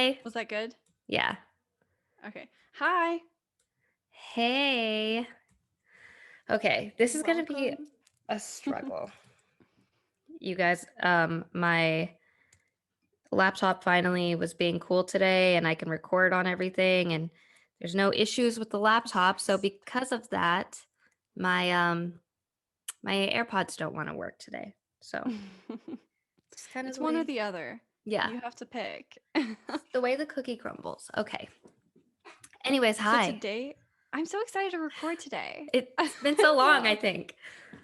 Hi. Was that good? Yeah. Okay. Hi. Hey. Okay, this is gonna be Welcome. a struggle. You guys, my laptop finally was being cool today and I can record on everything and there's no issues with the laptop. So Nice. because of that, my AirPods don't want to work today. So it's kind of It's the one or way. the other. Yeah. You have to pick. It's the way the cookie crumbles. Okay. Anyways, So hi. today, I'm so excited to record today. It's I been so don't long, I know. think.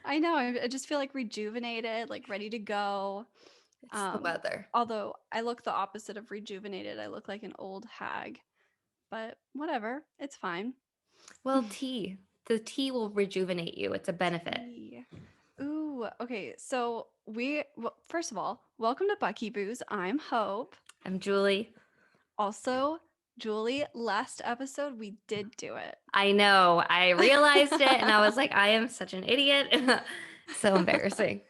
I know. I just feel like rejuvenated, like ready to go. It's the weather. Although I look the opposite of rejuvenated. I look like an old hag, but whatever. It's fine. Well, tea. The tea will rejuvenate you. It's a benefit. Tea. Ooh, okay. So first of all, welcome to Bucky Booze. I'm Hope. I'm Julie. Also, Julie, last episode we did do it. I know. I realized it and I was like, I am such an idiot. So embarrassing.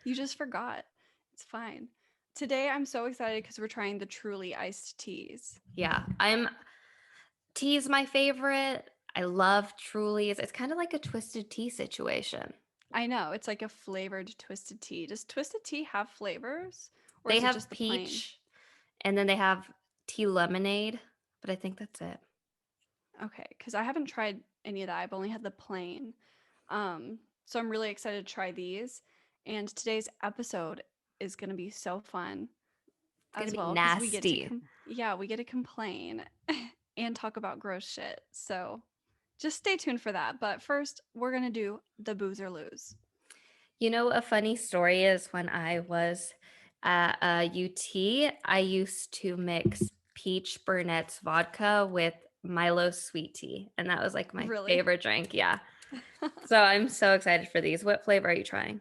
You just forgot. It's fine. Today I'm so excited because we're trying the truly iced teas. Yeah. Tea is my favorite. I love Truly's. It's kind of like a twisted tea situation. I know, it's like a flavored twisted tea. Does twisted tea have flavors? Or They is it have just the plain? peach and then they have tea lemonade, but I think that's it. Okay, because I haven't tried any of that. I've only had the plain. So I'm really excited to try these. And today's episode is going to be so fun It's going as to be well because we get to nasty. we get to complain and talk about gross shit. So just stay tuned for that. But first, we're going to do the booze or lose. You know, a funny story is when I was at UT, I used to mix peach Burnett's vodka with Milo sweet tea, and that was like my Really? favorite drink. Yeah. So I'm so excited for these. What flavor are you trying?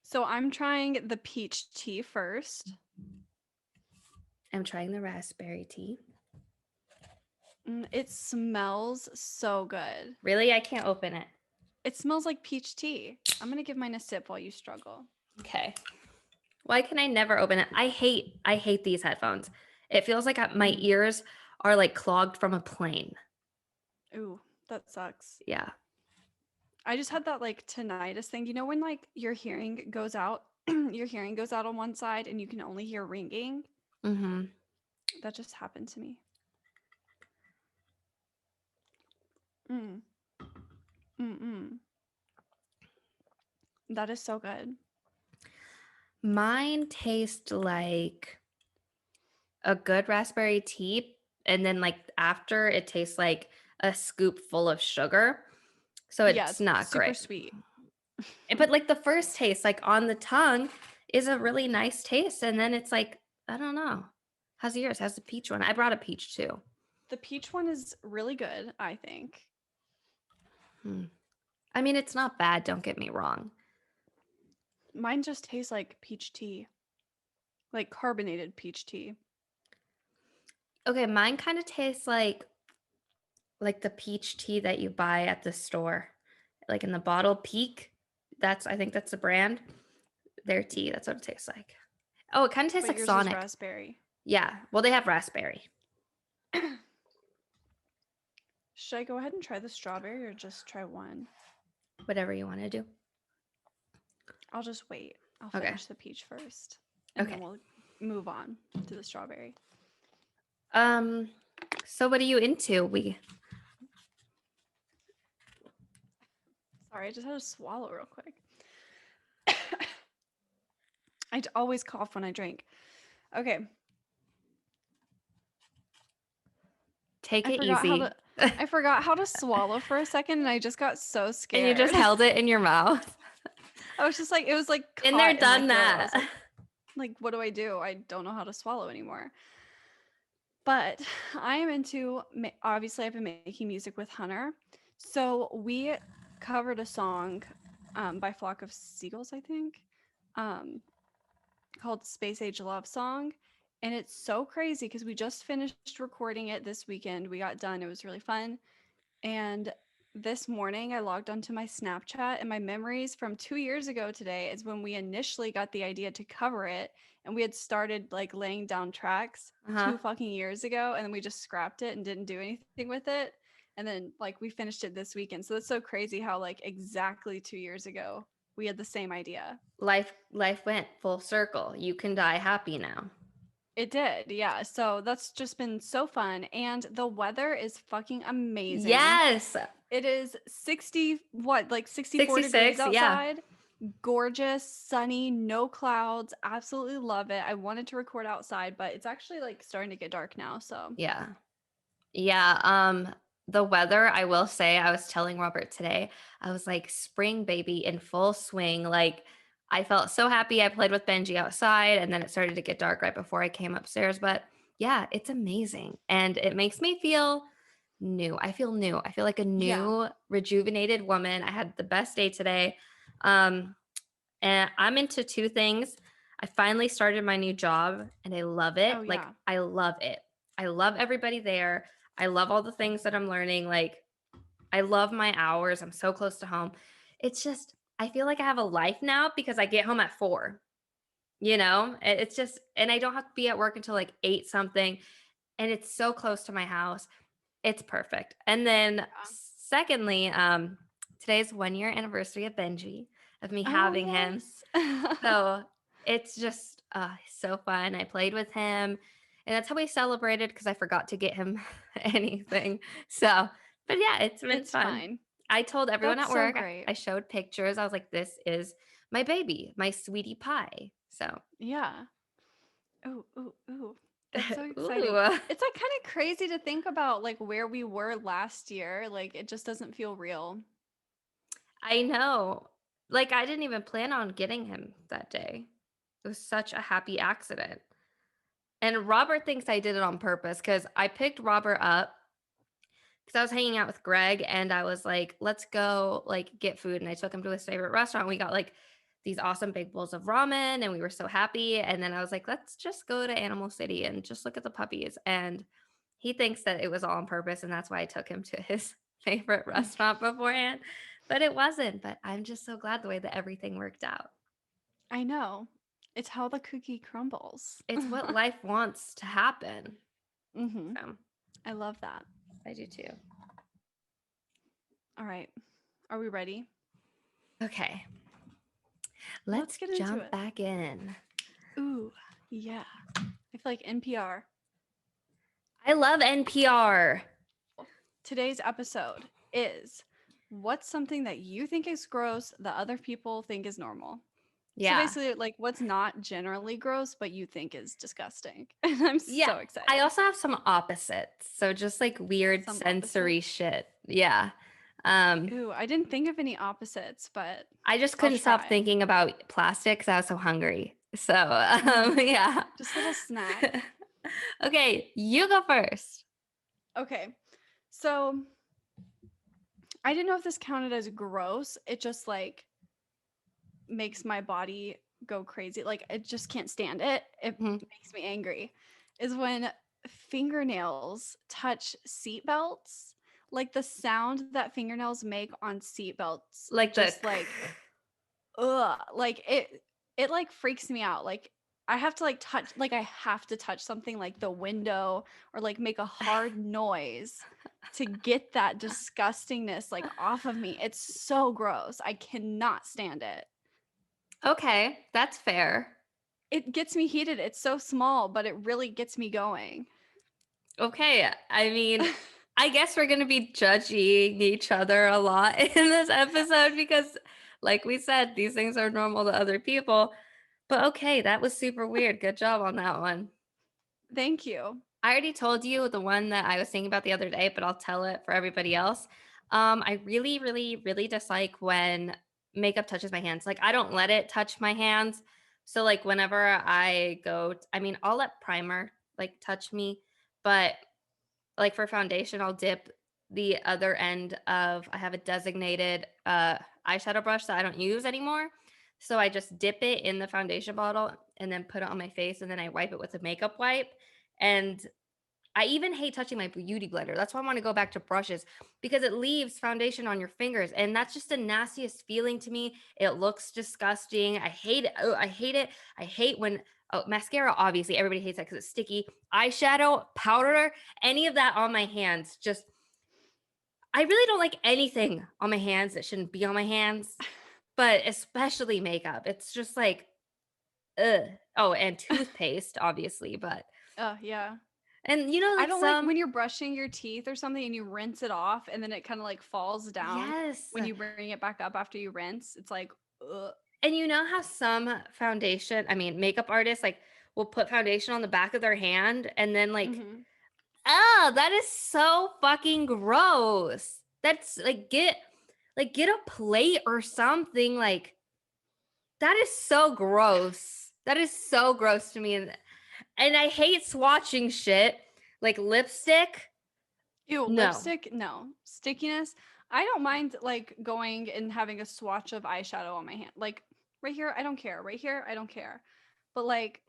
So I'm trying the peach tea first. I'm trying the raspberry tea. It smells so good. Really? I can't open it. It smells like peach tea. I'm going to give mine a sip while you struggle. Okay. Why can I never open it? I hate these headphones. It feels like my Mm. ears are like clogged from a plane. Ooh, that sucks. Yeah. I just had that like tinnitus thing. You know when like your hearing goes out, your hearing goes out on one side and you can only hear ringing? Mm-hmm. That just happened to me. Mm. Mm-mm. That is so good. Mine tastes like a good raspberry tea, and then like after it tastes like a scoop full of sugar. So Yeah, it's not super great. sweet. But like the first taste, like on the tongue, is a really nice taste. And then it's like, I don't know. How's yours? How's the peach one? I brought a peach too. The peach one is really good, I think. Hmm. I mean, it's not bad, don't get me wrong. Mine just tastes like peach tea, like carbonated peach tea. Okay, mine kind of tastes like the peach tea that you buy at the store. Like in the bottle Peak. I think that's the brand. Their tea, that's what it tastes like. Oh, it kind of tastes But like yours is Sonic. raspberry. Yeah. Well, they have raspberry. Should I go ahead and try the strawberry or just try one? Whatever you want to do. I'll just wait. I'll Okay. finish the peach first, and then Okay. we'll move on to the strawberry. Um, so what are you into? Sorry, I just had to swallow real quick. I always cough when I drink. Okay, Take I it forgot how easy. to. I forgot how to swallow for a second, and I just got so And you just scared. held it in your mouth. I was just like, it was like And they're caught in my done throat. I was that. like, what do I do? I don't know how to swallow anymore. But I am into, obviously, I've been making music with Hunter. So we covered a song by Flock of Seagulls, I think, um, called Space Age Love Song. And it's so crazy because we just finished recording it this weekend. We got done. It was really fun. And this morning I logged onto my Snapchat, and my memories from 2 years ago today is when we initially got the idea to cover it, and we had started, like, laying down tracks Uh-huh. 2 fucking years ago, and then we just scrapped it and didn't do anything with it, and then, like, we finished it this weekend, so that's so crazy how, like, exactly 2 years ago, we had the same idea. Life went full circle. You can die happy now. It did, yeah, so that's just been so fun, and the weather is fucking amazing. Yes. It is 60 what, like 64 degrees 66. Yeah. outside. Gorgeous, sunny, no clouds. Absolutely love it. I wanted to record outside, but it's actually like starting to get dark now, so Yeah. Yeah, the weather, I will say, I was telling Robert today, I was like, spring baby in full swing. Like, I felt so happy. I played with Benji outside and then it started to get dark right before I came upstairs. But yeah, it's amazing. And it makes me feel new. I feel new. I feel like a yeah. new, rejuvenated woman. I had the best day today. Um, and I'm into two things. I finally started my new job and I love it. Oh, Like, yeah. I love it. I love everybody there. I love all the things that I'm learning. Like, I love my hours. I'm so close to home. It's just, I feel like I have a life now because I get home at 4, It's just, and I don't have to be at work until like 8 something. And it's so close to my house. It's perfect. And then, Yeah. secondly, today's 1 year anniversary of Benji, of me Oh, having him. yes. So, it's just, so fun. I played with him, and that's how we celebrated because I forgot to get him anything. So, but yeah, it's been It's fun. fine. I told everyone That's at so work, great. I showed pictures. I was like, "This is my baby, my sweetie pie." So, Yeah. Ooh, ooh, ooh. That's so exciting. ooh, It's, like, kinda crazy to think about, like, where we were last year, like, it just doesn't feel real. I know. Like, I didn't even plan on getting him that day. It was such a happy accident. And Robert thinks I did it on purpose because I picked Robert up because I was hanging out with Greg and I was like, let's go like get food. And I took him to his favorite restaurant. We got like these awesome big bowls of ramen and we were so happy. And then I was like, let's just go to Animal City and just look at the puppies. And he thinks that it was all on purpose. And that's why I took him to his favorite restaurant beforehand. But it wasn't. But I'm just so glad the way that everything worked out. I know. It's how the cookie crumbles. It's what life wants to happen. Mhm. So I love that. I do too. All right. Are we ready? Okay. Let's Let's get into jump it. back in. Ooh, yeah. I feel like NPR. I love NPR. Today's episode is what's something that you think is gross that other people think is normal? So Yeah. basically, like what's not generally gross, but you think is disgusting. And I'm Yeah. so I excited. also have some opposites. So just like weird Some sensory opposites. shit. Yeah. Um, Ooh, I didn't think of any opposites, but I just I'll couldn't stop try. thinking about plastic because I was so hungry. So Mm, yeah. just a little snack. Okay, you go first. Okay. So I didn't know if this counted as gross. It just like makes my body go crazy. Like I just can't stand it. It Mhm. makes me angry. Is when fingernails touch seat belts. Like the sound that fingernails make on seat belts Like the just like ugh, like it like freaks me out. Like I have to like touch like I have to touch something like the window or like make a hard noise to get that disgustingness like off of me. It's so gross. I cannot stand it. Okay, that's fair. It gets me heated. It's so small, but it really gets me going. Okay, I mean, I guess we're gonna be judging each other a lot in this episode because, like we said, these things are normal to other people. But okay, that was super weird. Good job on that one. Thank you. I already told you the one that I was thinking about the other day, but I'll tell it for everybody else. I really, really, really dislike when makeup touches my hands. Like I don't let it touch my hands. So like whenever I go, I mean, I'll let primer like touch me, but like for foundation, I'll dip the other end of I have a designated eyeshadow brush that I don't use anymore. So I just dip it in the foundation bottle and then put it on my face and then I wipe it with a makeup wipe. And I even hate touching my beauty blender. That's why I wanna go back to brushes because it leaves foundation on your fingers, and that's just the nastiest feeling to me. It looks disgusting. I hate it. Oh, I hate it. I hate when mascara, obviously, everybody hates that because it's sticky. Eyeshadow, powder, any of that on my hands, just I really don't like anything on my hands that shouldn't be on my hands, but especially makeup. It's just like, ugh. Oh, and toothpaste, obviously, but Yeah. and I like don't like some when you're brushing your teeth or something and you rinse it off and then it kind of like falls down yes. when you bring it back up after you rinse. It's like, ugh. And you know how some makeup artists like will put foundation on the back of their hand and then like, Hmm. oh, that is so fucking gross. That's like get a plate or something like that is so gross. That is so gross to me and I hate swatching shit like lipstick. Ew, No. lipstick? No. Stickiness? I don't mind like going and having a swatch of eyeshadow on my hand. Like right here, I don't care. Right here, I don't care. But like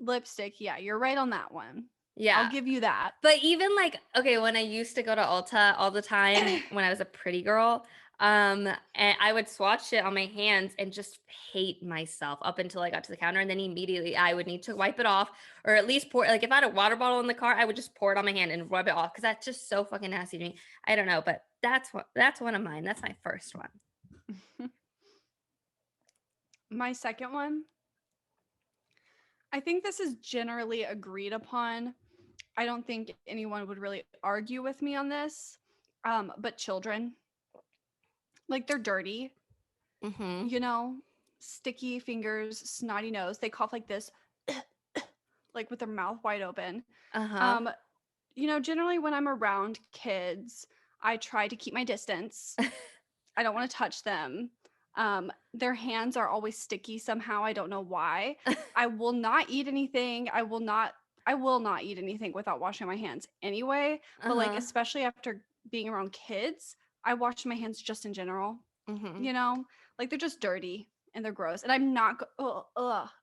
lipstick, yeah, you're right on that one. I'll Yeah. give you that. But even like, okay, when I used to go to Ulta all the time when I was a pretty girl, and I would swatch it on my hands and just hate myself up until I got to the counter, and then immediately I would need to wipe it off, or at least pour. Like if I had a water bottle in the car, I would just pour it on my hand and rub it off because that's just so fucking nasty to me. I don't know, but that's one of mine. That's my first one. My second one, I think this is generally agreed upon. I don't think anyone would really argue with me on this. But children, like they're dirty, Mm-hmm. you know, sticky fingers, snotty nose. They cough like this, like with their mouth wide open. Uh-huh. Um, generally when I'm around kids, I try to keep my distance. I don't want to touch them. Their hands are always sticky somehow. I don't know why. I will not eat anything. I will not eat anything without washing my hands anyway. But like Uh-huh. especially after being around kids, I wash my hands just in general. Mm-hmm. You know, like they're just dirty and they're gross. And I'm not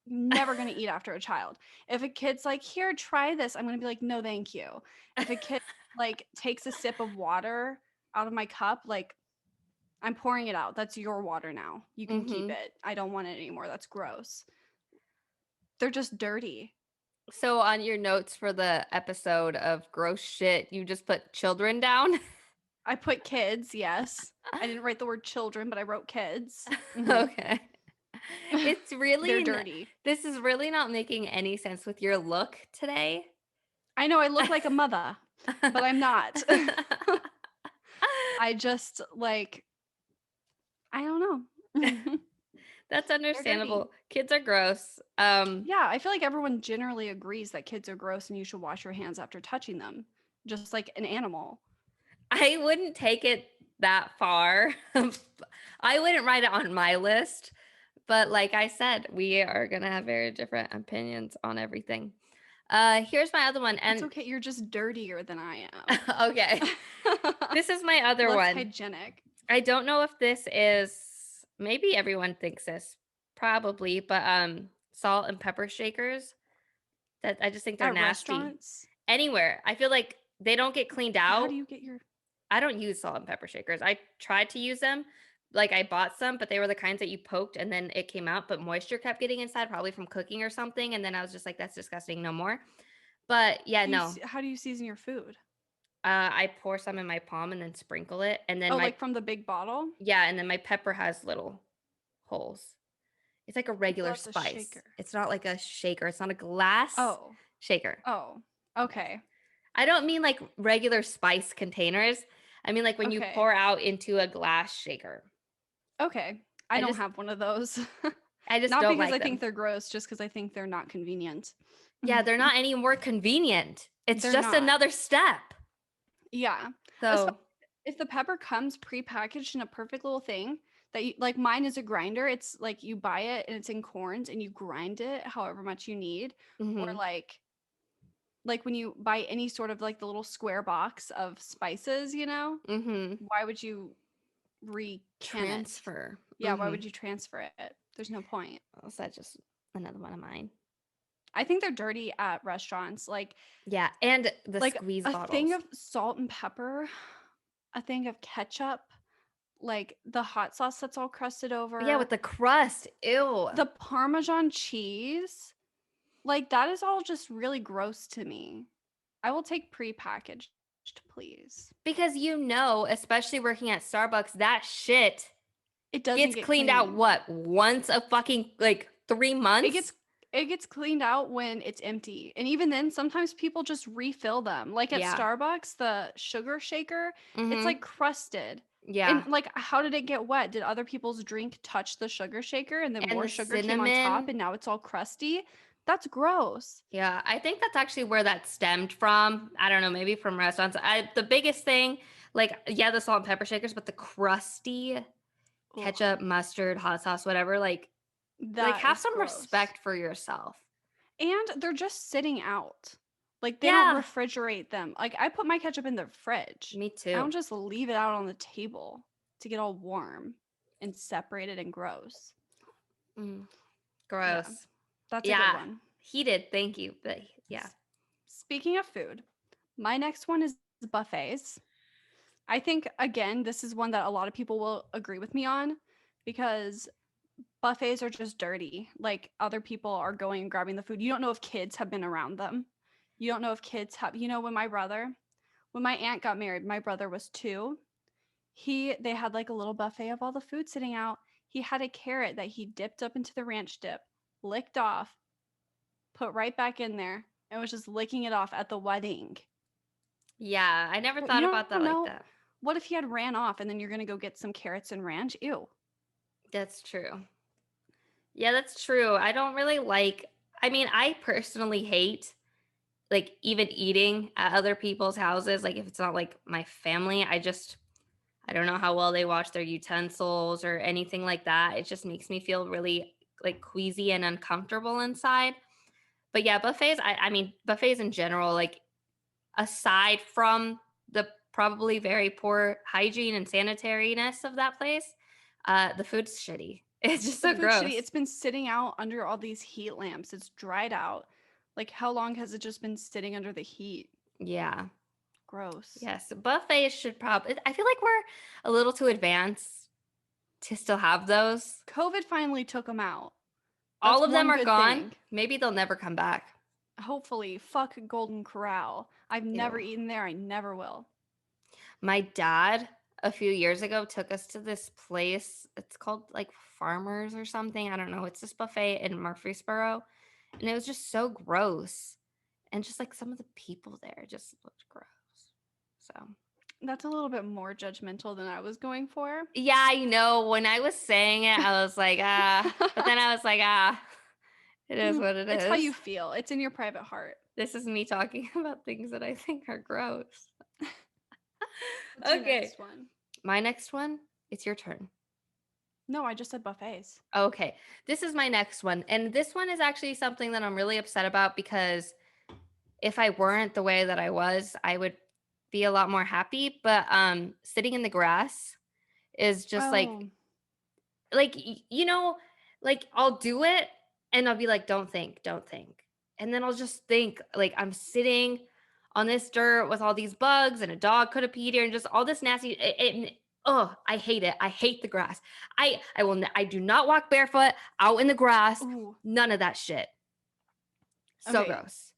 never gonna eat after a child. If a kid's like, here, try this, I'm gonna be like, no, thank you. If a kid like takes a sip of water out of my cup, like I'm pouring it out. That's your water now. You can keep Mm-hmm. it. I don't want it anymore. That's gross. They're just dirty. So on your notes for the episode of gross shit, you just put children down? I put kids, yes. I didn't write the word children, but I wrote kids. Hmm. Okay. It's They're really dirty. this is really not making any sense with your look today. I know I look like a mother, but I'm not. I just like, I don't know. That's They're dirty. understandable. Kids are gross. Yeah, I feel like everyone generally agrees that kids are gross and you should wash your hands after touching them, just like an animal. I wouldn't take it that far. I wouldn't write it on my list, but like I said, we are gonna have very different opinions on everything. Here's my other one, It's and okay. You're just dirtier than I am. okay, this is my other Less one. hygienic. I don't know if this is maybe everyone thinks this, probably, but salt and pepper shakers. That I just think they're At nasty. restaurants, Anywhere. I feel like they don't get cleaned how do out. you get your I don't use salt and pepper shakers. I tried to use them. Like I bought some, but they were the kinds that you poked and then it came out, but moisture kept getting inside, probably from cooking or something. And then I was just like, that's disgusting, no more. But yeah, no. how do you season your food? I pour some in my palm and then sprinkle it. And then Oh, like from the big bottle? yeah, and then my pepper has little holes. It's like a I regular thought it's a spice. shaker. It's not like a shaker. It's not a glass Oh. shaker. Oh. Okay. I don't mean like regular spice containers. I mean like when you Okay. pour out into a glass shaker. Okay. I I don't just have one of those. I just Not don't because like I think them. they're gross, just because I think they're not convenient. Yeah, they're not any more convenient. It's They're just not. another step. Yeah. Especially So, if the pepper comes prepackaged in a perfect little thing that you like mine is a grinder. It's like you buy it and it's in corns and you grind it however much you need. Or mhm, like when you buy any sort of like the little square box of spices, mhm. why would you can it? Transfer. Yeah, why Mhm. would you transfer it? There's no point. Oh, so that's just another one of mine. I think they're dirty at restaurants. Yeah, and the Like squeeze a thing bottles. of salt and pepper, a thing of ketchup, like the hot sauce that's all crusted Yeah, with over, the crust. Ew. the Parmesan cheese. Like that is all just really gross to me. I will take prepackaged, please. Because especially working at Starbucks, that shit It doesn't gets get cleaned out clean. what? Once a fucking like 3 It months? gets it gets cleaned out when it's empty. And even then, sometimes people just refill them. Like at Yeah. Starbucks, the sugar shaker, it's like Mhm. crusted. And Yeah. like, how did it get wet? Did other people's drink touch the sugar shaker and then And more the sugar came on top cinnamon. and now it's all crusty? That's gross. Yeah, I think that's actually where that stemmed from. I don't know, maybe from restaurants. The biggest thing, like, yeah, the salt and pepper shakers, but the crusty Ugh, ketchup, mustard, hot sauce, whatever, like that have is some gross. respect for yourself. And they're just sitting out. Like they don't Yeah, refrigerate them. Like I put my ketchup in the fridge. me I too. don't just leave it out on the table to get all warm and separated and gross. Mm, Yeah, gross. that's a good Yeah, one. heated. Thank you. But yeah, S- Speaking of food, my next one is buffets. I think, again, this is one that a lot of people will agree with me on because buffets are just dirty. Like other people are going and grabbing the food. You don't know if kids have been around them. You don't know if kids have, when my aunt got married, my brother was 2. They had like a little buffet of all the food sitting out. He had a carrot that he dipped up into the ranch dip, licked off, put right back in there, and was just licking it off at the wedding. yeah. I never Well, you thought don't about that like know. that. What if he had ran off and then you're gonna go get some carrots and ranch? Ew. That's true. Yeah, that's true. I don't really like. I mean, I personally hate like even eating at other people's houses. Like if it's not like my family, I don't know how well they wash their utensils or anything like that. It just makes me feel really like queasy and uncomfortable inside. But yeah, I mean, buffets in general, like aside from the probably very poor hygiene and sanitariness of that place, the food's shitty. It's just The so food's shitty. gross. It's been sitting out under all these heat lamps. It's dried out. Like, how long has it just been sitting under the heat? Yeah. Gross. Yes. Buffets should probably, I feel like we're a little too advanced to still have those. COVID finally took them out. All That's of them one are good gone. thing. Maybe they'll never come back. Hopefully, fuck Golden Corral. I've never Ew. eaten there. I never will. My dad a few years ago took us to this place. It's called like Farmers or something. I don't know. It's this buffet in Murfreesboro. And it was just so gross. And just like some of the people there just looked gross. So, That's a little bit more judgmental than I was going for. yeah, when I was saying it, I was like, ah. But then I was like, ah, it is what it It's how is. you feel. It's in your private heart. This is me talking about things that I think are gross. What's your Okay. next one? My next one, it's your turn. No, I just said buffets. Okay. This is my next one. And this one is actually something that I'm really upset about because if I weren't the way that I was, I would be a lot more happy. But sitting in the grass is just Oh, like like I'll do it and I'll be like, don't think, don't think. And then I'll just think like I'm sitting on this dirt with all these bugs and a dog could have peed here and just all this nasty oh, I hate it. I hate the grass. I do not walk barefoot out in the grass. ooh. None of that shit. So Okay. gross.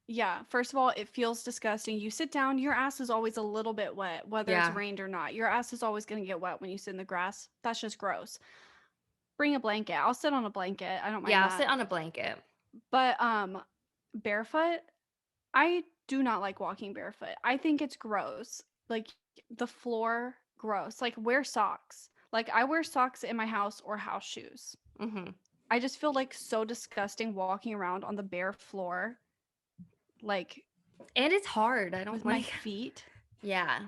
Yeah. First of all, it feels disgusting. You sit down, your ass is always a little bit wet, whether it's Yeah. rained or not. Your ass is always going to get wet when you sit in the grass. That's just gross. Bring a blanket. I'll sit on a blanket. I don't mind Yeah, I'll that. sit on a blanket. But barefoot, I do not like walking barefoot. I think it's gross. Like the floor, gross. Like wear socks. Like I wear socks in my house or house shoes. Hmm. I just feel like so disgusting walking around on the bare floor, like And it's hard. I don't with my like feet. yeah.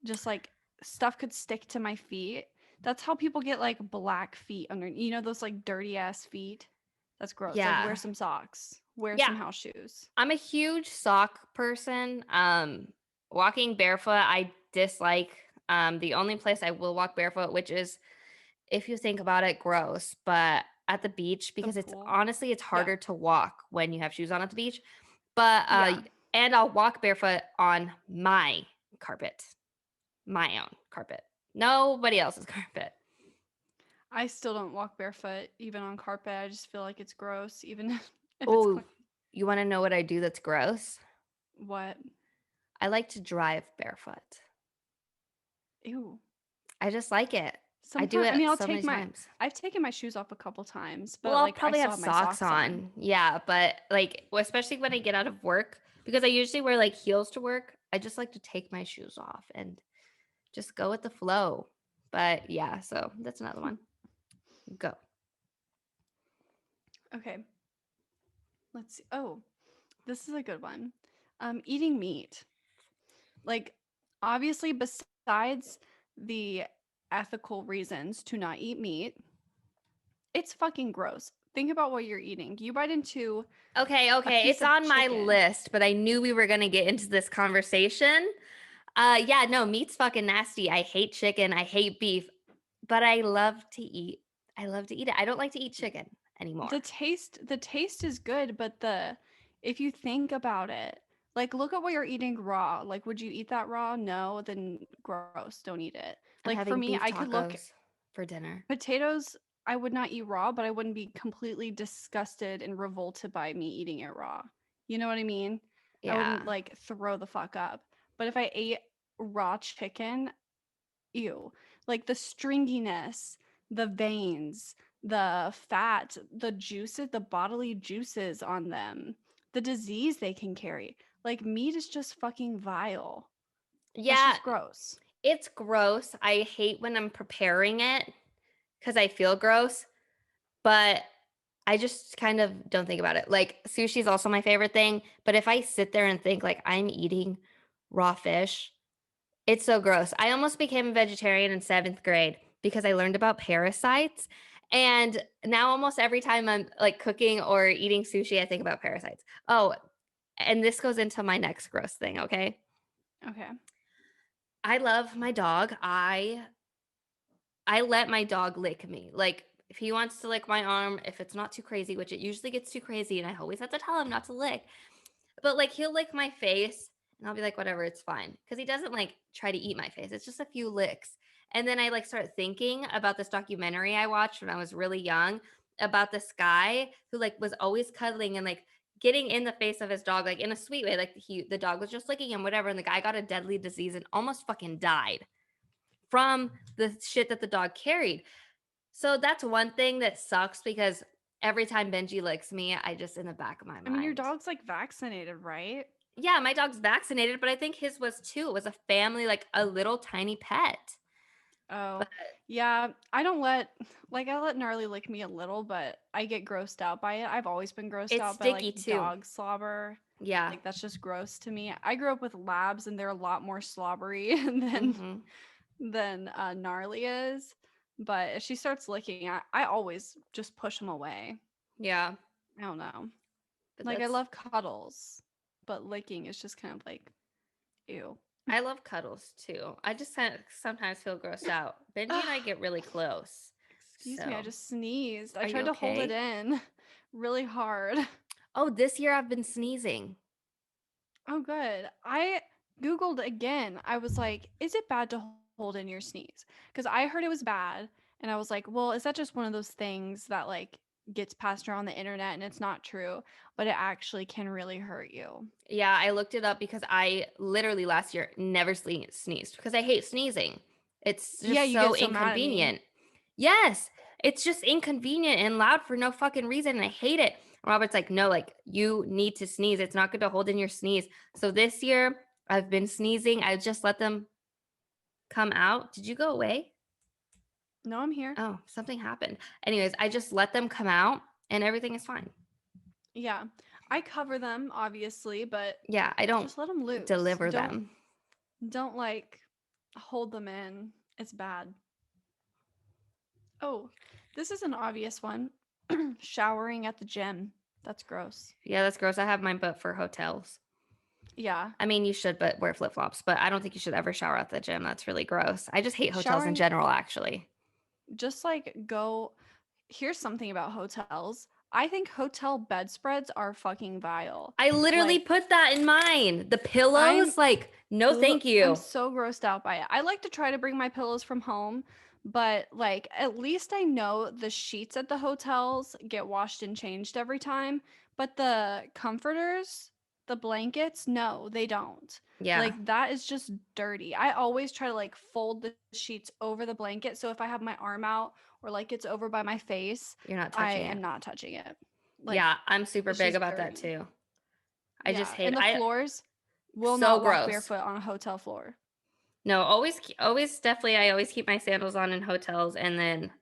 Just like stuff could stick to my feet. That's how people get like black feet under, those like dirty ass feet. That's gross. Like wear Yeah. some socks, wear Yeah. some house shoes. I'm a huge sock person. Walking barefoot, I dislike. The only place I will walk barefoot, which is, if you think about it, gross, but at the beach The because pool. it's Yeah. harder to walk when you have shoes on at the beach. But Yeah. and I'll walk barefoot on my carpet, my own carpet, nobody else's carpet. I still don't walk barefoot even on carpet. I just feel like it's gross even if it's Oh, clean. you want to know what I do that's gross? What? I like to drive barefoot. Ew. I just like it. I do Sometimes I it mean, so many times. I've taken my shoes off a couple times, Well, but I'll like I probably still have have my socks socks on. on. Yeah, but like, especially when I get out of work, because I usually wear like heels to work, I just like to take my shoes off and just go with the flow. But yeah, so that's another one. Go. Okay. Let's see. Oh, this is a good one. Eating meat. Like, obviously, besides the ethical reasons to not eat meat, it's fucking gross. Think about what you're eating. You bite into Okay, a okay. piece It's of on my chicken. list, but I knew we were gonna get into this conversation. Yeah, no, meat's fucking nasty. I hate chicken. I hate beef, but I love to eat it. I don't like to eat chicken anymore. The taste is good, but the if you think about it, like look at what you're eating raw. Like, would you eat that raw? No, then gross. Don't eat it. Like I'm for me, having I beef could look tacos for dinner. potatoes. I would not eat raw, but I wouldn't be completely disgusted and revolted by me eating it raw. You know what I mean? I wouldn't Yeah. like throw the fuck up. But if I ate raw chicken, ew. Like the stringiness, the veins, the fat, the juices, the bodily juices on them, the disease they can carry. Like meat is just fucking vile. That's Yeah, just gross. it's gross. I hate when I'm preparing it because I feel gross, but I just kind of don't think about it. Like sushi is also my favorite thing, but if I sit there and think like I'm eating raw fish, it's so gross. I almost became a vegetarian in 7th grade because I learned about parasites. And now almost every time I'm like cooking or eating sushi, I think about parasites. Oh, and this goes into my next gross thing, okay? Okay. I love my dog. I let my dog lick me. Like if he wants to lick my arm, if it's not too crazy, which it usually gets too crazy, and I always have to tell him not to lick. But like he'll lick my face and I'll be like, whatever, it's fine. Cause he doesn't like try to eat my face. It's just a few licks. And then I like start thinking about this documentary I watched when I was really young about this guy who like was always cuddling and like getting in the face of his dog, like in a sweet way. Like the dog was just licking him, whatever. And the guy got a deadly disease and almost fucking died from the shit that the dog carried. So that's one thing that sucks because every time Benji licks me, I just in the back of my I mean, your mind. dog's like vaccinated, right? Yeah, my dog's vaccinated, but I think his was too. It was a family, like a little tiny pet. Oh, But yeah. I don't let like I let Gnarly lick me a little, but I get grossed out by it. I've always been grossed it's out by like sticky too. dog slobber. Yeah. Like that's just gross to me. I grew up with labs and they're a lot more slobbery Mhm. than Gnarly is. But if she starts licking, I always just push them away. Yeah. I don't know. But Like I that's love cuddles, but licking is just kind of like ew. I love cuddles too. I just kind of sometimes feel grossed out. Benji and I get really close. Excuse me, I So, just sneezed. I are you tried to hold it okay? in really hard. Oh, this year I've been sneezing. Oh, good. I Googled again. I was like, is it bad to hold in your sneeze? Because I heard it was bad. And I was like, well, is that just one of those things that like gets passed around the internet and it's not true, but it actually can really hurt you? Yeah, I looked it up because I literally last year never sneezed because I hate sneezing. It's Yeah, just you so get so mad at me. inconvenient. Yes, it's just inconvenient and loud for no fucking reason. And I hate it. Robert's like, no, like you need to sneeze. It's not good to hold in your sneeze. So this year I've been sneezing. I just let them come out. Did you go away? No, I'm here. Oh, something happened. Anyways, I just let them come out and everything is fine. Yeah. I cover them, obviously, but Yeah, I don't just let them loose. deliver Don't them. don't like hold them in. It's bad. Oh, this is an obvious one. Showering at the gym. That's gross. Yeah, that's gross. I have mine, but for hotels. Yeah. I mean, you should, but wear flip flops. But I don't think you should ever shower at the gym. That's really gross. I just hate hotels in Showering general, actually. just like go Here's something about hotels. I think hotel bedspreads are fucking vile. I literally Like, put that in mine. The I'm pillows, like, no, ugh, thank I'm you. so grossed out by it. I like to try to bring my pillows from home, but like at least I know the sheets at the hotels get washed and changed every time, but the comforters, the blankets, no, they don't. Yeah, Like that is just dirty. I always try to like fold the sheets over the blanket so if I have my arm out or like it's over by my face, you're not I touching am it. not touching it. Like Yeah, I'm super it's big just about that dirty. too. I just Yeah, hate and the I floors will so not walk gross. barefoot on a hotel floor. No, always definitely I always keep my sandals on in hotels and then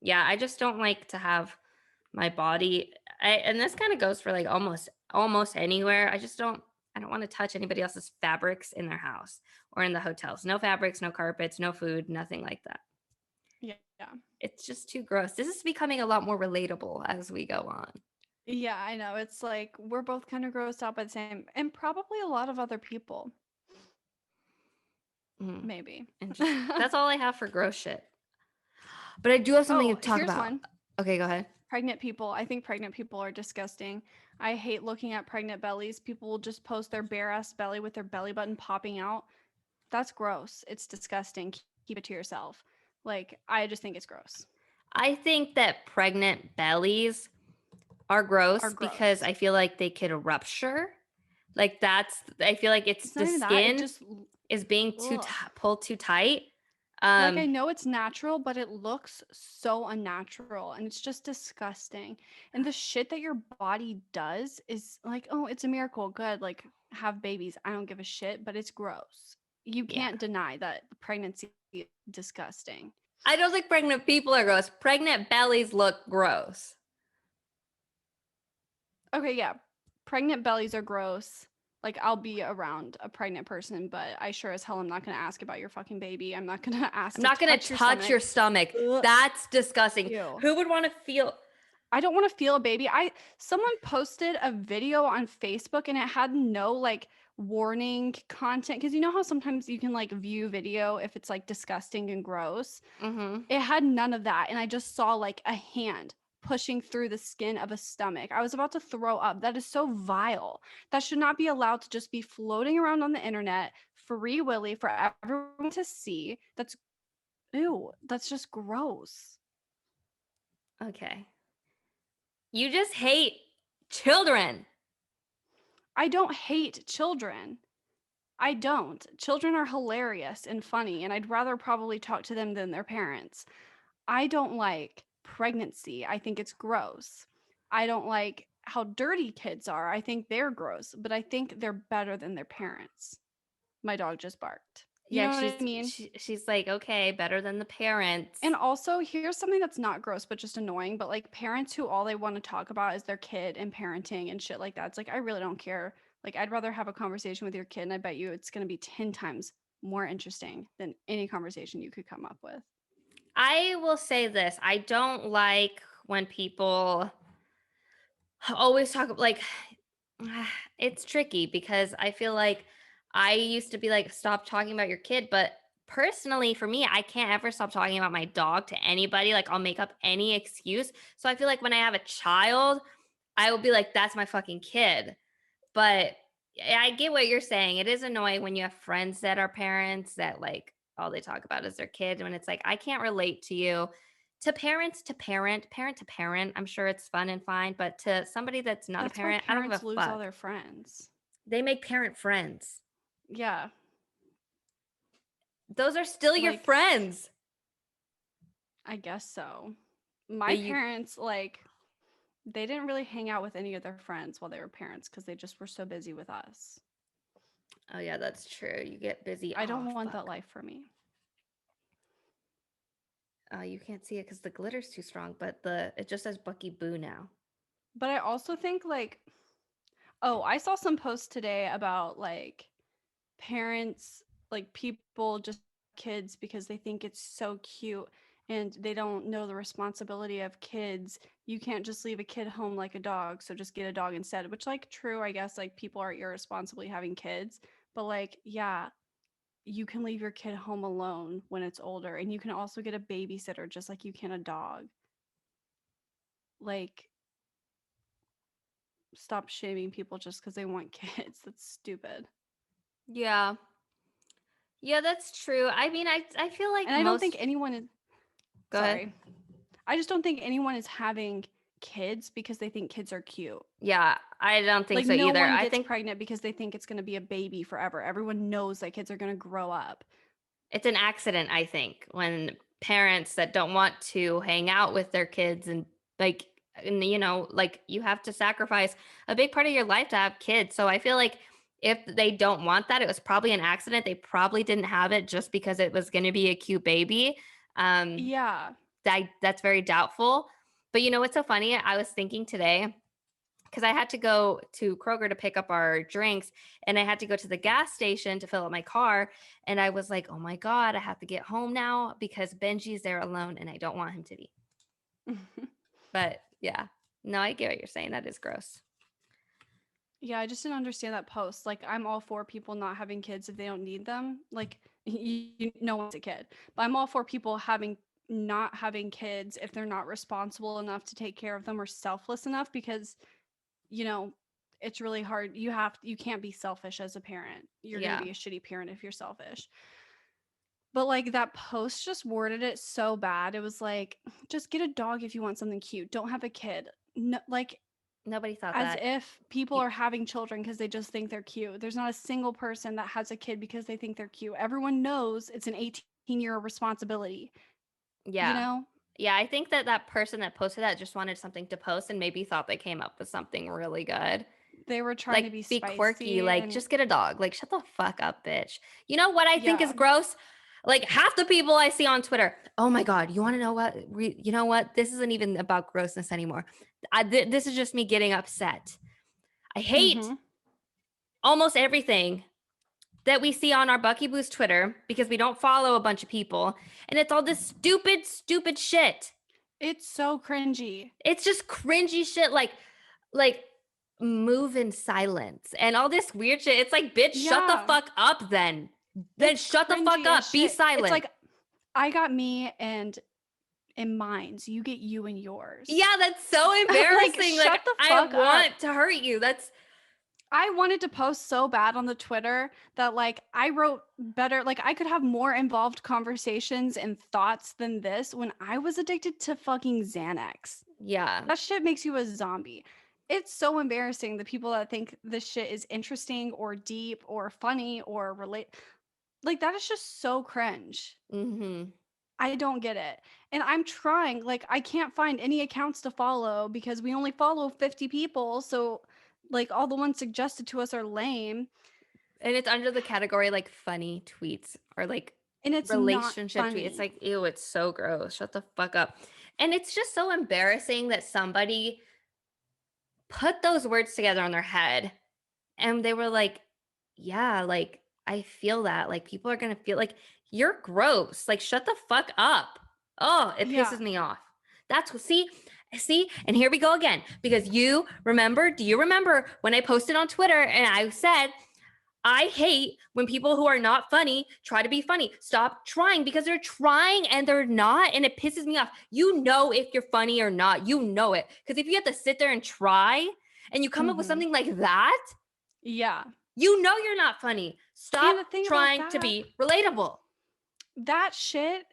yeah, I just don't like to have my body and this kind of goes for like almost anywhere. I don't want to touch anybody else's fabrics in their house or in the hotels. No fabrics, no carpets, no food, nothing like that. Yeah. It's just too gross. This is becoming a lot more relatable as we go on. Yeah, I know. It's like we're both kind of grossed out by the same, and probably a lot of other people, Mm, maybe. interesting. That's all I have for gross shit. But I do have something to Oh, talk here's about. one. Okay, go ahead. Pregnant people. I think pregnant people are disgusting. I hate looking at pregnant bellies. People will just post their bare ass belly with their belly button popping out. That's gross. It's disgusting. Keep it to yourself. Like, I just think it's gross. I think that pregnant bellies are Are gross because gross. I feel like they could rupture. Like I feel like it's It's the not even that. It skin just, is being ugh. pulled too tight. Like, I Um, know it's natural, but it looks so unnatural and it's just disgusting. And the shit that your body does is like, oh, it's a miracle. Good. Like, have babies. I don't give a shit, but it's gross. You yeah. can't deny that pregnancy is disgusting. I don't think pregnant people are gross. Pregnant bellies look gross. Okay, yeah. Pregnant bellies are gross. Like, I'll be around a pregnant person, but I sure as hell am not going to ask about your fucking baby. I'm not going to I'm ask to not gonna touch your touch your stomach. stomach. Ugh, That's disgusting. ew. Who would want to feel? I don't want to feel a baby. I Someone posted a video on Facebook and it had no like warning content because you know how sometimes you can like view video if it's like disgusting and gross. Mm-hmm. It had none of that and I just saw like a hand pushing through the skin of a stomach. I was about to throw up. That is so vile. That should not be allowed to just be floating around on the internet free willy for everyone to see. That's ew. That's just gross. Okay. You just hate children. I don't hate children. I don't. Children are hilarious and funny, and I'd rather probably talk to them than their parents. I don't like pregnancy. I think it's gross. I don't like how dirty kids are. I think they're gross, but I think they're better than their parents. My dog just barked. You Yeah, know what I mean? she's like, okay, better than the parents. And also, here's something that's not gross, but just annoying. But like parents who all they want to talk about is their kid and parenting and shit like that. It's like, I really don't care. Like, I'd rather have a conversation with your kid, and I bet you it's going to be 10 times more interesting than any conversation you could come up with. I will say this. I don't like when people always talk like it's tricky because I feel like I used to be like, stop talking about your kid, but personally for me, I can't ever stop talking about my dog to anybody. Like I'll make up any excuse. So I feel like when I have a child, I will be like, that's my fucking kid. But I get what you're saying. It is annoying when you have friends that are parents that like all they talk about is their kid. When it's like, I can't relate to you. To parents to parent, parent to parent, I'm sure it's fun and fine. But to somebody that's not a That's why parent, I don't give parents a lose all fuck. their friends. They make parent friends. Yeah. Those are still your Like, friends. I guess so. My But you, parents, like, they didn't really hang out with any of their friends while they were parents because they just were so busy with us. oh yeah, that's true. You get busy. I Oh don't want that fuck. life for me. You can't see it because the glitter's too strong. But the it just says Bucky Boo now. But I also think, like, oh, I saw some posts today about like parents, like people just kids because they think it's so cute and they don't know the responsibility of kids. You can't just leave a kid home like a dog, so just get a dog instead, which like true, I guess like people are irresponsibly having kids, but like yeah, you can leave your kid home alone when it's older and you can also get a babysitter just like you can a dog. like stop shaming people just because they want kids. That's stupid. Yeah. Yeah, that's true. I mean, I feel like And I don't think most. anyone is Go ahead. sorry. I just don't think anyone is having kids because they think kids are cute. Yeah, I don't think Like so no either. one I gets think pregnant because they think it's going to be a baby forever. Everyone knows that kids are going to grow up. it's an accident, I think, when parents that don't want to hang out with their kids and like and like you have to sacrifice a big part of your life to have kids. So I feel like if they don't want that, it was probably an accident. They probably didn't have it just because it was going to be a cute baby. Um Yeah. that's very doubtful. But what's so funny? I was thinking today because I had to go to Kroger to pick up our drinks and I had to go to the gas station to fill up my car. And I was like, oh my God, I have to get home now because Benji's there alone and I don't want him to be. But yeah, no, I get what you're saying. That is gross. Yeah, I just didn't understand that post. Like, I'm all for people not having kids if they don't need them. Like, no one's a kid, but I'm all for people not having kids if they're not responsible enough to take care of them or selfless enough because, you know, it's really hard. You can't be selfish as a parent. You're going to Yeah. be a shitty parent if you're selfish. But like that post just worded it so bad. It was like, just get a dog if you want something cute. Don't have a kid. No, like Nobody thought as that. if people You, are having children because they just think they're cute. There's not a single person that has a kid because they think they're cute. Everyone knows it's an 18-year responsibility, you yeah. know? Yeah. I think that person that posted that just wanted something to post and maybe thought they came up with something really good. They were trying to Like, be be quirky, spicy like, and just get a dog. Like, shut the fuck up, bitch. You know what I think is yeah. gross? Like, half the people I see on Twitter, oh my God, you want to know what? You know what? This isn't even about grossness anymore. This is just me getting upset. I hate Mhm. almost everything that we see on our Bucky Boost Twitter because we don't follow a bunch of people. And it's all this stupid, stupid shit. It's so cringy. It's just cringy shit like move in silence and all this weird shit. It's like, bitch, shut the Yeah. fuck up then. Then It's shut the fuck cringy as up. Be shit. It's silent. like I got me and in minds. You get you and yours. Yeah, that's so Like embarrassing. Like shut the I fuck up. want to hurt you. That's I wanted to post so bad on the Twitter that like I wrote better, like I could have more involved conversations and thoughts than this when I was addicted to fucking Xanax. yeah. That shit makes you a zombie. It's so embarrassing the people that think this shit is interesting or deep or funny or relate like that is just so cringe. Mhm. I don't get it. And I'm trying, like, I can't find any accounts to follow because we only follow 50 people. So, like, all the ones suggested to us are lame. And it's under the category like funny tweets or like And it's not relationship tweets. It's funny. like, ew, it's so gross. Shut the fuck up. And it's just so embarrassing that somebody put those words together on their head and they were like, yeah, like I feel that. Like people are going to feel like you're gross. Like shut the fuck up. Oh, it Yeah. pisses me off. That's what, see, and here we go again because do you remember when I posted on Twitter and I said, I hate when people who are not funny try to be funny. Stop trying because they're trying and they're not. And it pisses me off. You know if you're funny or not. You know it. Because if you have to sit there and try and you come up with Hmm. something like that, Yeah. you know you're not funny. Stop And the thing about trying to that, be relatable. that shit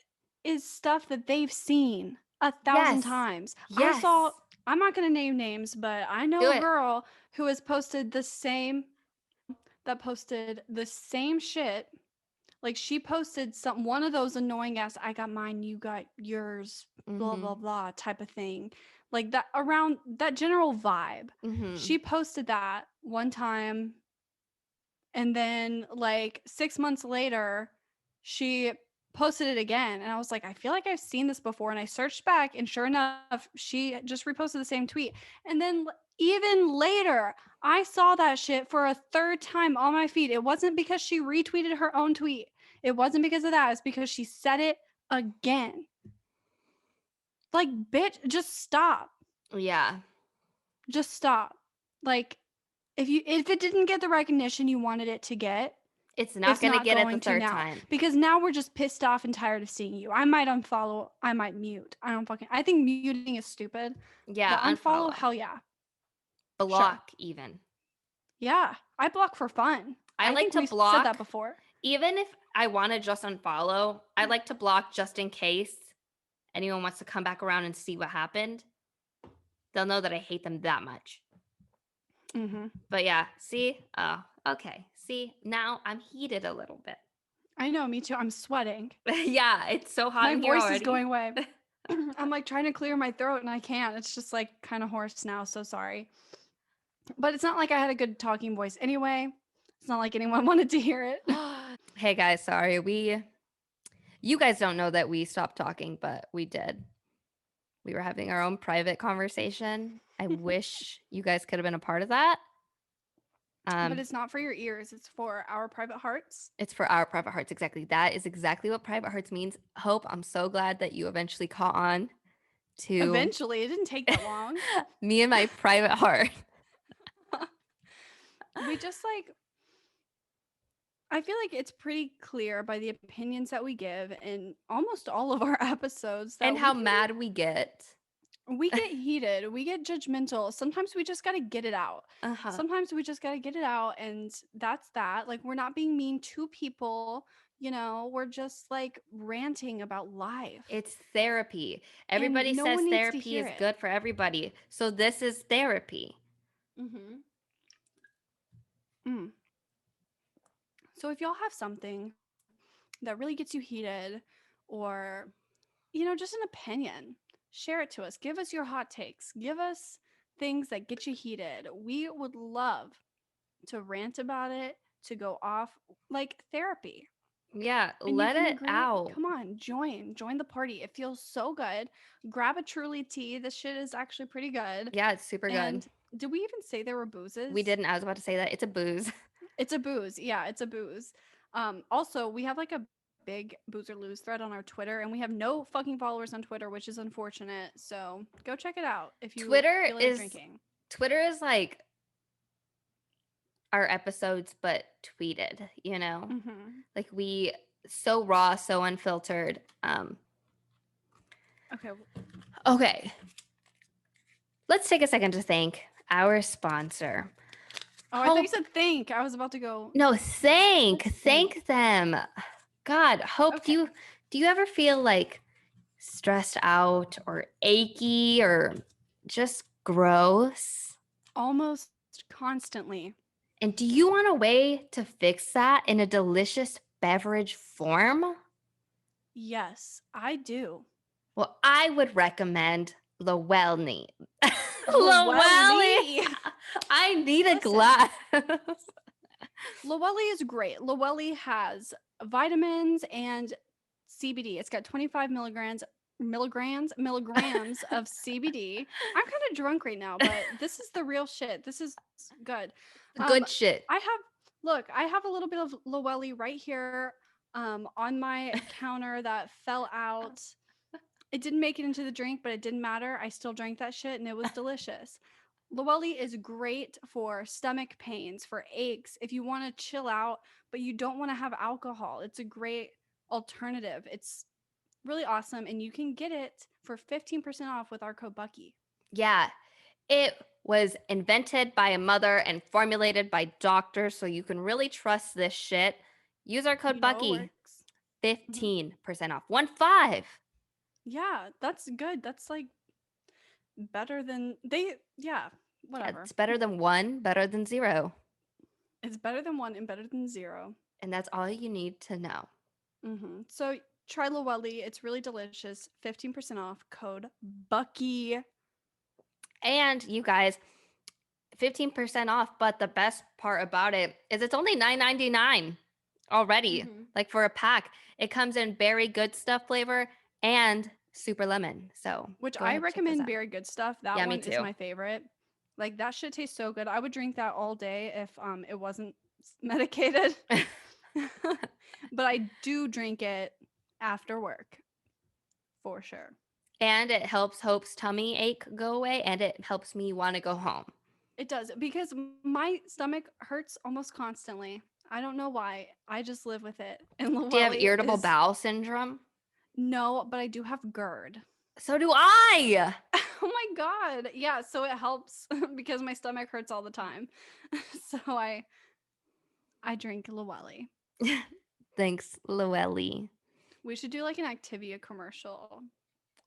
is stuff that they've seen 1,000 Yes. times. Yes. I'm not going to name names, but I Do know a it. girl who has posted the same, that posted the same shit. Like she posted one of those annoying ass I got mine, you got yours, blah Mm-hmm. blah blah type of thing. Like that around that general vibe. Mm-hmm. She posted that one time and then like 6 months later she posted it again and I was like, I feel like I've seen this before and I searched back and sure enough she just reposted the same tweet. And then even later I saw that shit for a third time on my feed. It wasn't because she retweeted her own tweet. It wasn't because of that. It's because she said it again. Like, bitch, just stop. Yeah. Just stop. Like, if it didn't get the recognition you wanted it to get, It's not It's gonna not get it the going to third now time. because now we're just pissed off and tired of seeing you. I might unfollow, I might mute. I think muting is stupid, Yeah, but unfollow, unfollow. hell yeah. Sure. Block even. Yeah, I block for fun. I I like think to we said that block, before. even if I wanna just unfollow, I like to block just in case anyone wants to come back around and see what happened. They'll know that I hate them that much. Mhm. But yeah, see? Oh, okay. See, now I'm heated a little bit. I know, me too. I'm sweating. Yeah, it's so hot My in here voice is already. going away. I'm like trying to clear my throat and I can't. It's just like kind of hoarse now, so sorry. But it's not like I had a good talking voice anyway. It's not like anyone wanted to hear it. Hey guys, sorry. You guys don't know that we stopped talking, but we did. We were having our own private conversation. I wish you guys could have been a part of that. But it's not for your ears, it's for our private hearts. It's for our private hearts. Exactly. That is exactly what private hearts means. Hope, I'm so glad that you eventually caught on to Eventually, it didn't take that long. me and my private heart. We just like I feel like it's pretty clear by the opinions that we give in almost all of our episodes And that how mad we get. we get heated, we get judgmental. Sometimes we just got to get it out. Uh-huh. Sometimes we just got to get it out and that's that. Like we're not being mean to people, we're just like ranting about life. It's therapy. And Everybody no says one needs to therapy hear is it. good for everybody. So this is therapy. Mhm. Mm. So if y'all have something that really gets you heated or just an opinion, share it to us. Give us your hot takes. Give us things that get you heated. We would love to rant about it, to go off like therapy. Yeah, And you let can it agree. out. Come on, join the party. It feels so good. Grab a Truly tea. This shit is actually pretty good. Yeah, it's super good. And did we even say there were We boozes? didn't. I was about to say that. It's a booze. It's a booze. Yeah, it's a booze. Also, we have like a big boozer lose thread on our Twitter, and we have no fucking followers on Twitter, which is unfortunate. So go check it out if you Twitter feel like is drinking. Twitter is like our episodes but tweeted, you know? Mm-hmm. Like we so raw, so unfiltered. Okay. Okay. Let's take a second to thank our sponsor. Oh, I thought you Hope said think. I was about to go. No, Let's think. thank them. God, Hope, Okay. do you ever feel like stressed out or achy or just gross? Almost constantly. And do you want a way to fix that in a delicious beverage form? Yes, I do. Well, I would recommend Llewellyn. Llewellyn. Llewellyn. I need a Listen, glass. Llewellyn is great. Llewellyn has vitamins and CBD. It's got 25 milligrams of CBD. I'm kind of drunk right now, but this is the real shit. This is good. Um, Good shit. I have a little bit of Llewellyn right here on my counter that fell out. It didn't make it into the drink, but it didn't matter. I still drank that shit and it was delicious. Llewellyn is great for stomach pains, for aches, if you want to chill out, but you don't want to have alcohol. It's a great alternative. It's really awesome, and you can get it for 15% off with our code Bucky. Yeah. It was invented by a mother and formulated by doctors, so you can really trust this shit. Use our code You know it Bucky. works. Mhm. 15% off. 1 5. Yeah, that's good. That's like better than yeah, Yeah, whatever. it's better than 1, better than 0. It's better than 1 and better than 0. And that's all you need to know. So try Llewellyn. It's really delicious. 15% off. Code Bucky. And you guys, 15% off, but the best part about it is it's only $9.99 already. Like for a pack. It comes in berry good stuff flavor and super lemon. So Which go I ahead, check this recommend out. Very Good Stuff. That Yeah, me one is too. my favorite. Like that shit tastes so good. I would drink that all day if it wasn't medicated. But I do drink it after work. For sure. And it helps Hope's tummy ache go away and it helps me want to go home. It does because my stomach hurts almost constantly. I don't know why. I just live with it. And Do you have Llewellyn irritable is bowel syndrome? no, but I do have GERD. So do I. Oh my god. Yeah, so it helps because my stomach hurts all the time. So I drink Llewellyn. Thanks, Llewellyn. We should do like an Activia commercial.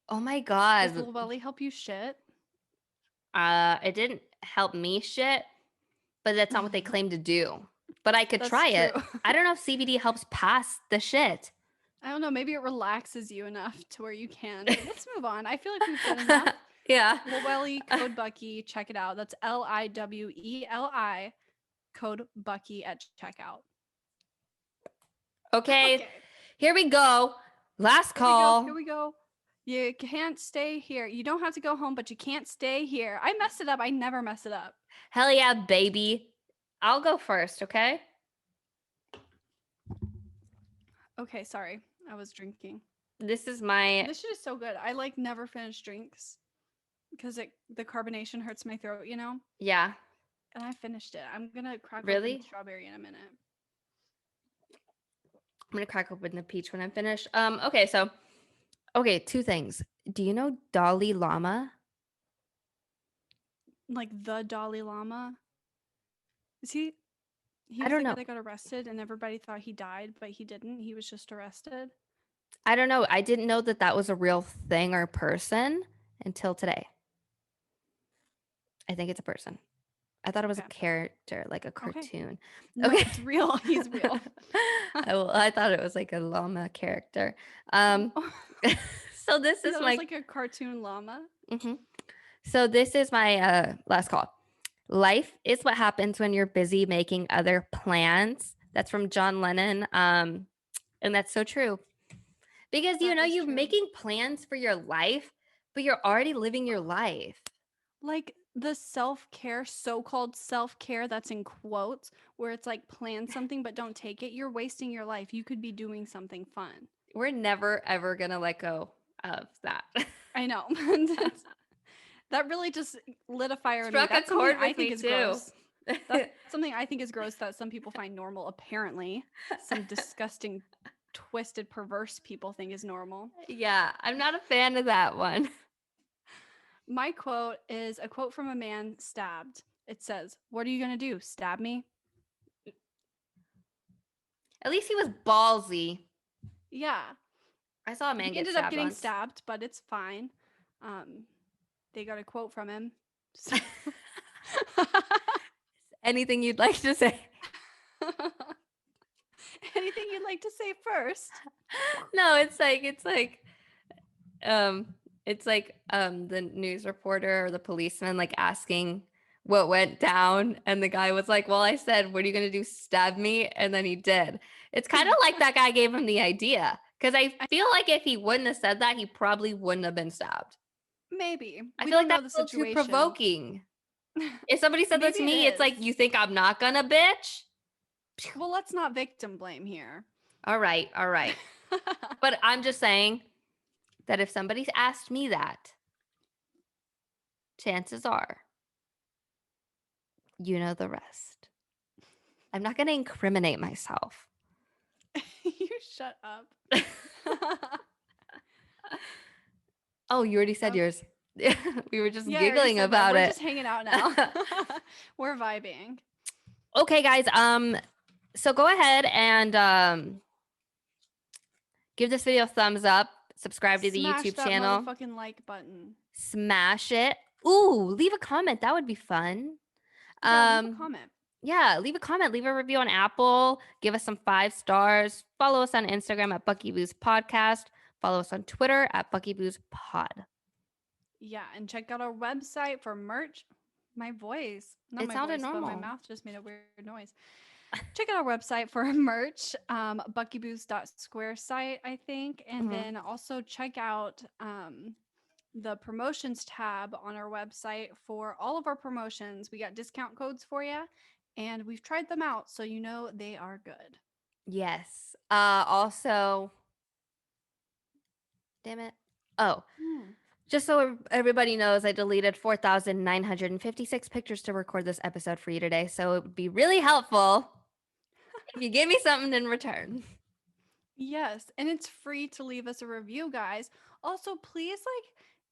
Oh my Does God. Llewellyn help you shit? It didn't help me shit, but that's not what they claim to do. But I could That's try true. it. I don't know if CBD helps pass the shit. I don't know, maybe it relaxes you enough to where you can. Let's move on. I feel like we've said enough. Yeah. Llewellyn, code Bucky, check it out. That's Liweli, code Bucky at checkout. Okay. Okay. Here we go. Last Here we go. call. Here we go. You can't stay here. You don't have to go home, but you can't stay here. I messed it up. I never mess it up. Hell yeah, baby. I'll go first, okay? Okay, sorry. I was drinking. This is my This shit is so good. I like never finish drinks because the carbonation hurts my throat, you know? yeah. And I finished it. I'm gonna crack open Really? the strawberry in a minute. I'm gonna crack open the peach when I'm finished. Okay, two things. Do you know Dalai Lama? Like the Dalai Lama. Is he? He I was don't the guy know. that got arrested, and everybody thought he died, but he didn't. He was just arrested. I don't know. I didn't know that that was a real thing or person until today. I think it's a person. I thought it was a Okay. character, like a Okay. cartoon. No, Okay. it's real. He's real. I thought it was like a llama character. Um, so this That is was my like a cartoon llama. mhm. So this is my last call. Life is what happens when you're busy making other plans. That's from John Lennon. And that's so true. Because That is you're true. making plans for your life, but you're already living your life. Like the self-care, so-called self-care that's in quotes, where it's like plan something but don't take it. You're wasting your life. You could be doing something fun. We're never ever gonna let go of that. I know. That really just lit a fire in me. Struck a That's something chord I with think me is too. gross. That's something I think is gross that some people find normal, apparently. Some disgusting, twisted, perverse people think is normal. Yeah, I'm not a fan of that one. My quote is a quote from a man stabbed. It says, "What are you going to do? Stab me?" At least he was ballsy. Yeah. I saw a man He get ended up stabbed getting once. stabbed, but it's fine. They got a quote from him. So Anything you'd like to say? anything you'd like to say first? No, um the news reporter or the policeman like asking what went down and the guy was like, "Well, I said, what are you going to do? Stab me?" And then he did. It's kind of like that guy gave him the idea cuz I I feel like if he wouldn't have said that, he probably wouldn't have been stabbed. Maybe. I We feel don't like know that's the a little too situation. provoking. If somebody said that Maybe to it me, it's is. like, "You think I'm not going to bitch?" Well, let's not victim blame here. All right, all right. But I'm just saying that if somebody's asked me that, chances are you know the rest. I'm not going to incriminate myself. You shut up. Oh, you already said Okay. yours. We were just Yeah, I already giggling said that. about We're it. just hanging out now. We're vibing. Okay, guys. So go ahead and give this video a thumbs up. Subscribe to the Smash YouTube that channel. motherfucking like button. Smash it. Ooh, leave a comment. That would be fun. Yeah, leave a comment. Yeah, leave a comment, leave a review on Apple, give us some 5 stars. Follow us on Instagram at Bucky Booze Podcast. Follow us on Twitter at Bucky Booze Pod. Yeah, and check out our website for merch. My voice, not It my sounded voice, but my normal. mouth just made a weird noise. Check out our website for merch, buckybooze.square site, I think. And Mhm. then also check out the promotions tab on our website for all of our promotions. We got discount codes for you, and we've tried them out, so you know they are good. Yes. Also, damn it. Oh, Hmm. just so everybody knows, I deleted 4,956 pictures to record this episode for you today. So it would be really helpful If you give me something in return. Yes, and it's free to leave us a review, guys. Also, please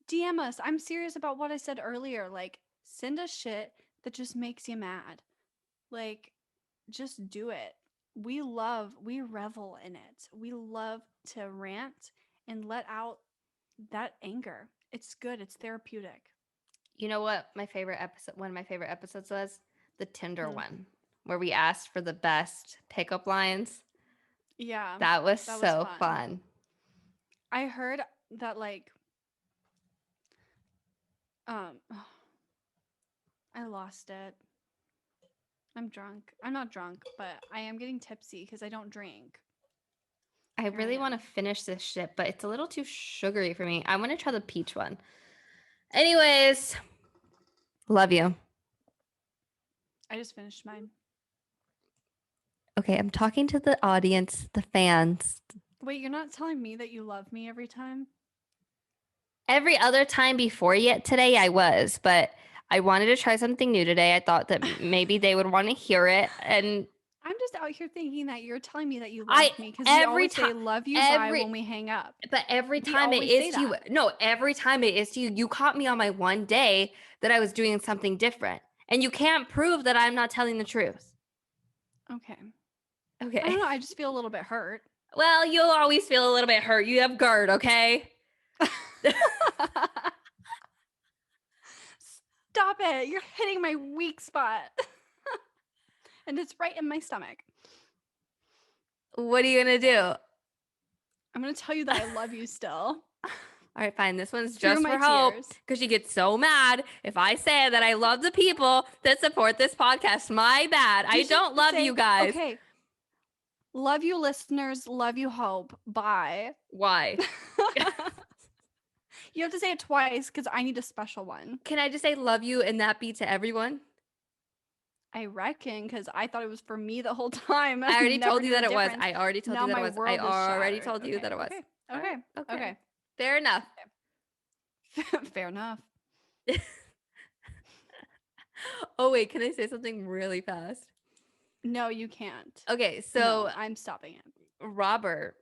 DM us. I'm serious about what I said earlier. Like, send us shit that just makes you mad. Like, just do it. We revel in it. We love to rant and let out that anger. It's good. It's therapeutic. You know what my favorite episode, one of my favorite episodes was? The Tinder Hmm. one, where we asked for the best pickup lines. Yeah, That was that was so fun. fun. I heard that um I lost it. I'm drunk. I'm not drunk, but I am getting tipsy because I don't drink. I Here I really want to am. finish this shit, but it's a little too sugary for me. I want to try the peach one. Anyways, love you. I just finished mine. Okay, I'm talking to the audience, the fans. Wait, you're not telling me that you love me every time? Every other time before yet today, I was, but I wanted to try something new today. I thought that maybe they would want to hear it. And I'm just out here thinking that you're telling me that you I, love me because we every always time, say love you bye every, when we hang up. but every We time it always is say to you, that. no, every time it is to you, you caught me on my one day that I was doing something different. And you can't prove that I'm not telling the truth. Okay. I Okay. don't know. I just feel a little bit hurt. Well, you'll always feel a little bit hurt. You have GERD, okay? Stop it. You're hitting my weak spot. And it's right in my stomach. What are you going to do? I'm going to tell you that I love you still. All right, fine. This one's Through just my for hope tears. because you get so mad if I say that I love the people that support this podcast. My bad. I You should don't love you say, guys. okay, love you, listeners. Love you, Hope. Bye. Why? You have to say it twice because I need a special one. Can I just say love you and that be to everyone? I reckon because I thought it was for me the whole time. I I already never told you knew the that it was. difference. I already told Now you that it my was. I world is already shattered. told you Okay, that it was. okay, All okay, right. Okay. okay. Fair enough. Fair enough. Oh, wait. Can I say something really fast? No, you can't. Okay. No, So, I'm stopping it. Robert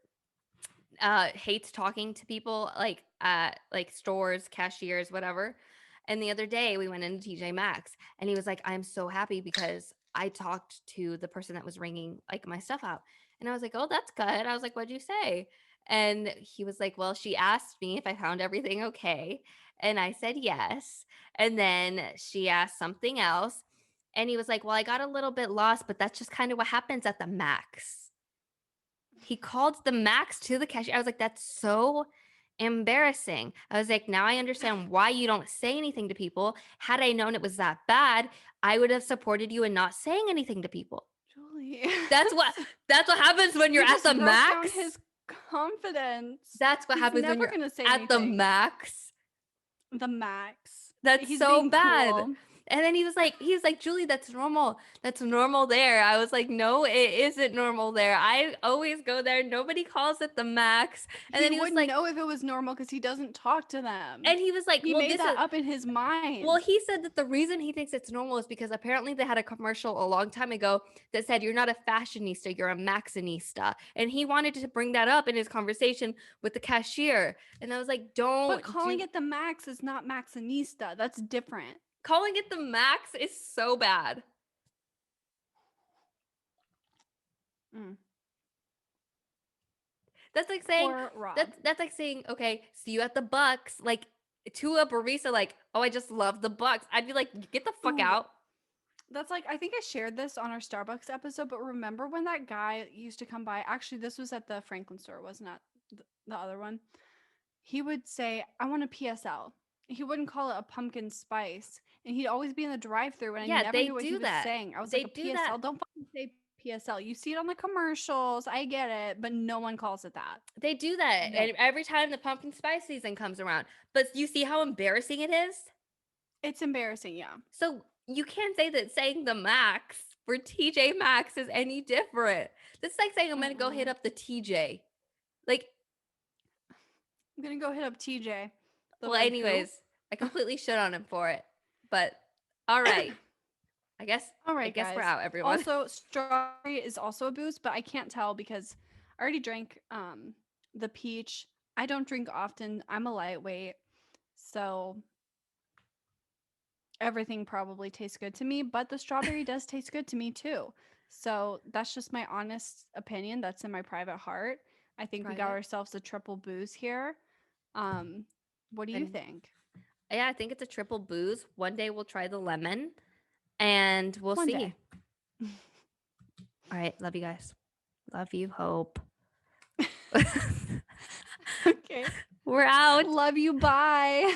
hates talking to people like at like stores, cashiers, whatever. And the other day we went into TJ Maxx and he was like, I'm so happy because I talked to the person that was ringing like my stuff out. And I was like, oh, that's good. I was like, what'd you say? And he was like, well, she asked me if I found everything okay. And I said yes. And then she asked something else. And he was like, well, I got a little bit lost, but that's just kind of what happens at the Max. He called the Max to the cashier. I was like, that's so embarrassing. I was like, now I understand why you don't say anything to people. Had I known it was that bad, I would have supported you in not saying anything to people. Julie, That's what that's what happens when you're you at just the broke down Max. his confidence. That's what He's happens when never you're gonna say at the anything. Max. The Max. That's He's so being bad. cool. And then he was like, Julie, that's normal. That's normal there. I was like, no, it isn't normal there. I always go there. Nobody calls it the Max. And He then he was wouldn't like, know if it was normal because he doesn't talk to them. and he was like, He well, made this that is up in his well, mind. he said that the reason he thinks it's normal is because apparently they had a commercial a long time ago that said, you're not a fashionista, you're a Maxinista. And he wanted to bring that up in his conversation with the cashier. And I was like, But don't calling do it the Max is not Maxinista. That's different. calling it the Max is so bad. Mm. That's like saying, Poor Rob. that's like saying, okay, see you at the Bucks, like to a barista, like, oh, I just love the Bucks. I'd be like, get the fuck Ooh, out. that's like, I think I shared this on our Starbucks episode, but remember when that guy used to come by? Actually, this was at the Franklin store, wasn't it? The other one. He would say, I want a PSL. He wouldn't call it a pumpkin spice. And he'd always be in the drive through and I Yeah, never they knew what he do was that. saying. I was They like, a do that. PSL? Don't fucking say PSL. You see it on the commercials. I get it, but no one calls it that. They do that No. and every time the pumpkin spice season comes around. But you see how embarrassing it is? It's embarrassing, yeah. So you can't say that saying the Max for TJ Maxx is any different. This is like saying I'm gonna go hit Mm-mm. up the TJ. Like, I'm gonna go hit up TJ. The well, like who? anyways, I completely shit on him for it. But all right. All I right, guess we're guys. out, everyone. Also, strawberry is also a boost, but I can't tell because I already drank the peach. I don't drink often. I'm a lightweight, so everything probably tastes good to me, but the strawberry does taste good to me too. So that's just my honest opinion. That's in my private heart. I think we got Private. ourselves a triple booze here. Um, what do you And think? yeah, I think it's a triple booze. One day we'll try the lemon and we'll One see. day. All right. Love you guys. Love you, Hope. Okay. We're out. Love you. Bye.